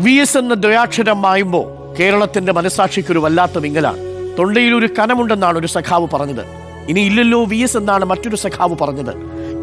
VS എന്ന ദ്വയാക്ഷരം മായുമ്പോൾ കേരളത്തിന്റെ മനസാക്ഷിക്കൊരു വല്ലാത്ത വിങ്ങലാണ്. തൊണ്ടയിൽ ഒരു കനമുണ്ടെന്നാണ് ഒരു സഖാവ് പറഞ്ഞത്. ഇനി ഇല്ലല്ലോ VS എന്നാണ് മറ്റൊരു സഖാവ് പറഞ്ഞത്.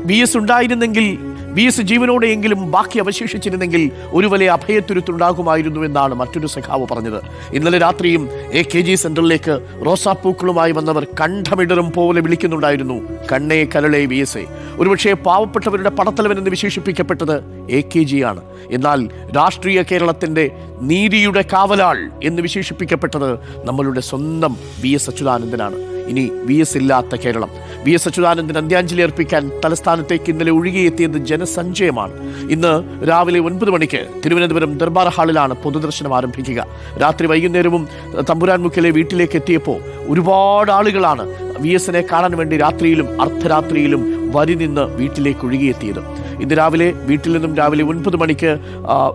VS ഉണ്ടായിരുന്നെങ്കിൽ, VS ജീവനോടെയെങ്കിലും ബാക്കി അവശേഷിച്ചിരുന്നെങ്കിൽ ഒരു വലിയ അഭയത്തുരുത്തുണ്ടാകുമായിരുന്നു എന്നാണ് മറ്റൊരു സഖാവ് പറഞ്ഞത്. ഇന്നലെ രാത്രിയും AKG സെന്ററിലേക്ക് റോസാപ്പൂക്കളുമായി വന്നവർ കണ്ഠമിടറും പോലെ വിളിക്കുന്നുണ്ടായിരുന്നു, കണ്ണേ കരളേ VS. ഒരുപക്ഷെ പാവപ്പെട്ടവരുടെ പടത്തലവനെന്ന് വിശേഷിപ്പിക്കപ്പെട്ടത് AKG ആണ്. എന്നാൽ രാഷ്ട്രീയ കേരളത്തിന്റെ നീതിയുടെ കാവലാൾ എന്ന് വിശേഷിപ്പിക്കപ്പെട്ടത് നമ്മളുടെ സ്വന്തം VS അച്യുതാനന്ദനാണ്. ഇനി VS ഇല്ലാത്ത കേരളം. VS അച്യുതാനന്ദൻ അന്ത്യാഞ്ജലി അർപ്പിക്കാൻ തലസ്ഥാനത്തേക്ക് ഇന്നലെ ഒഴുകിയെത്തിയത് ജനസഞ്ചയമാണ്. ഇന്ന് രാവിലെ 9 മണിക്ക് തിരുവനന്തപുരം ദർബാർ ഹാളിലാണ് പൊതുദർശനം ആരംഭിക്കുക. രാത്രി വൈകുന്നേരവും തമ്പുരാൻമുക്കിലെ വീട്ടിലേക്ക് എത്തിയപ്പോൾ ഒരുപാട് ആളുകളാണ് VSനെ കാണാൻ വേണ്ടി രാത്രിയിലും അർദ്ധരാത്രിയിലും വരി നിന്ന് വീട്ടിലേക്ക് ഒഴുകിയെത്തിയത്. ഇന്ന് രാവിലെ വീട്ടിൽ നിന്നും രാവിലെ 9 മണിക്ക്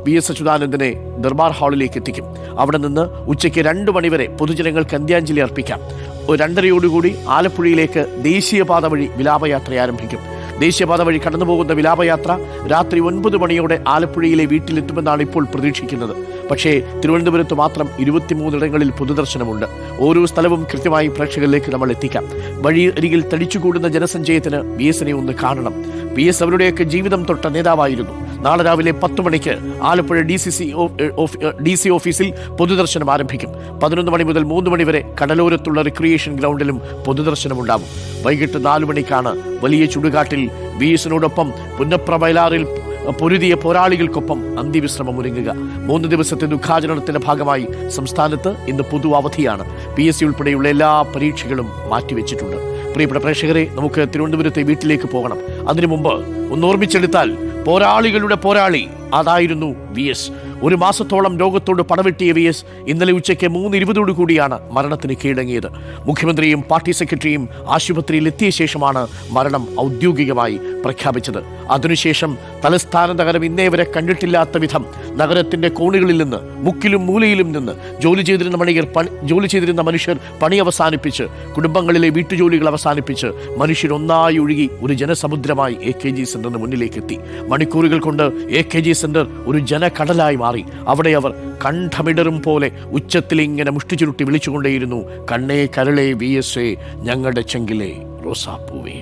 VS അച്യുതാനന്ദനെ ദർബാർ ഹാളിലേക്ക് എത്തിക്കും. അവിടെ നിന്ന് ഉച്ചയ്ക്ക് 2 മണിവരെ പൊതുജനങ്ങൾക്ക് അന്ത്യാഞ്ജലി അർപ്പിക്കാം. 2:30 ആലപ്പുഴയിലേക്ക് ദേശീയപാത വഴി വിലാപയാത്ര ആരംഭിക്കും. ദേശീയപാത വഴി കടന്നുപോകുന്ന വിലാപയാത്ര രാത്രി 9 മണിയോടെ ആലപ്പുഴയിലെ വീട്ടിലെത്തുമെന്നാണ് ഇപ്പോൾ പ്രതീക്ഷിക്കുന്നത്. പക്ഷേ തിരുവനന്തപുരത്ത് മാത്രം 23 ഇടങ്ങളിൽ പൊതുദർശനമുണ്ട്. ഓരോ സ്ഥലവും കൃത്യമായി പ്രേക്ഷകരിലേക്ക് നമ്മൾ എത്തിക്കാം. വഴി അരികിൽ തടിച്ചുകൂടുന്ന ജനസഞ്ചയത്തിന് VSനെ ഒന്ന് കാണണം. VS അവരുടെയൊക്കെ ജീവിതം തൊട്ട നേതാവായിരുന്നു. നാളെ രാവിലെ 10 മണിക്ക് ആലപ്പുഴ DC ഓഫീസിൽ പൊതുദർശനം ആരംഭിക്കും. 11 മണി മുതൽ 3 മണി വരെ കടലോരത്തുള്ള റിക്രിയേഷൻ ഗ്രൗണ്ടിലും പൊതുദർശനമുണ്ടാകും. വൈകിട്ട് 4 മണിക്കാണ് വലിയ ചുടുകാട്ടിൽ VSനോടൊപ്പം പുന്നപ്ര വയലാറിൽ പൊരുതിയ പോരാളികൾക്കൊപ്പം അന്ത്യവിശ്രമം ഒരുങ്ങുക. 3 ദിവസത്തെ ദുഃഖാചരണത്തിന്റെ ഭാഗമായി സംസ്ഥാനത്ത് ഇന്ന് പൊതു അവധിയാണ്. PSC ഉൾപ്പെടെയുള്ള എല്ലാ പരീക്ഷകളും മാറ്റിവെച്ചിട്ടുണ്ട്. പ്രിയപ്പെട്ട പ്രേക്ഷകരെ, നമുക്ക് തിരുവനന്തപുരത്തെ വീട്ടിലേക്ക് പോകണം. അതിനു മുമ്പ് ഒന്ന് ഓർമ്മിച്ചെടുത്താൽ പോരാളികളുടെ പോരാളി അതായിരുന്നു VS. 1 മാസത്തോളം ലോകത്തോട് പടവെട്ടിയ VS ഇന്നലെ ഉച്ചയ്ക്ക് 3:20 മരണത്തിന് കീഴടങ്ങിയത്. മുഖ്യമന്ത്രിയും പാർട്ടി സെക്രട്ടറിയും ആശുപത്രിയിൽ എത്തിയ ശേഷമാണ് മരണം ഔദ്യോഗികമായി പ്രഖ്യാപിച്ചത്. അതിനുശേഷം തലസ്ഥാന നഗരം ഇന്നേ വരെ കണ്ടിട്ടില്ലാത്ത വിധം നഗരത്തിന്റെ കോണുകളിൽ നിന്ന്, മുക്കിലും മൂലയിലും നിന്ന് ജോലി ചെയ്തിരുന്ന മനുഷ്യർ പണി അവസാനിപ്പിച്ച്, കുടുംബങ്ങളിലെ വീട്ടുജോലികൾ അവസാനിപ്പിച്ച് മനുഷ്യരൊന്നായി ഒഴുകി ഒരു ജനസമുദ്രമായി AKG സെന്ററിന് മുന്നിലേക്ക് എത്തി. മണിക്കൂറുകൾ കൊണ്ട് AKG സെന്റർ ഒരു ജനകടലായി മാറി. അവിടെ അവർ കണ്ഠമിടറും പോലെ ഉച്ചത്തിൽ ഇങ്ങനെ മുഷ്ടിച്ചുരുട്ടി വിളിച്ചുകൊണ്ടേയിരുന്നു, കണ്ണേ കരളേ VS, ഞങ്ങളുടെ ചെങ്കിലെ റോസാപ്പൂവേ.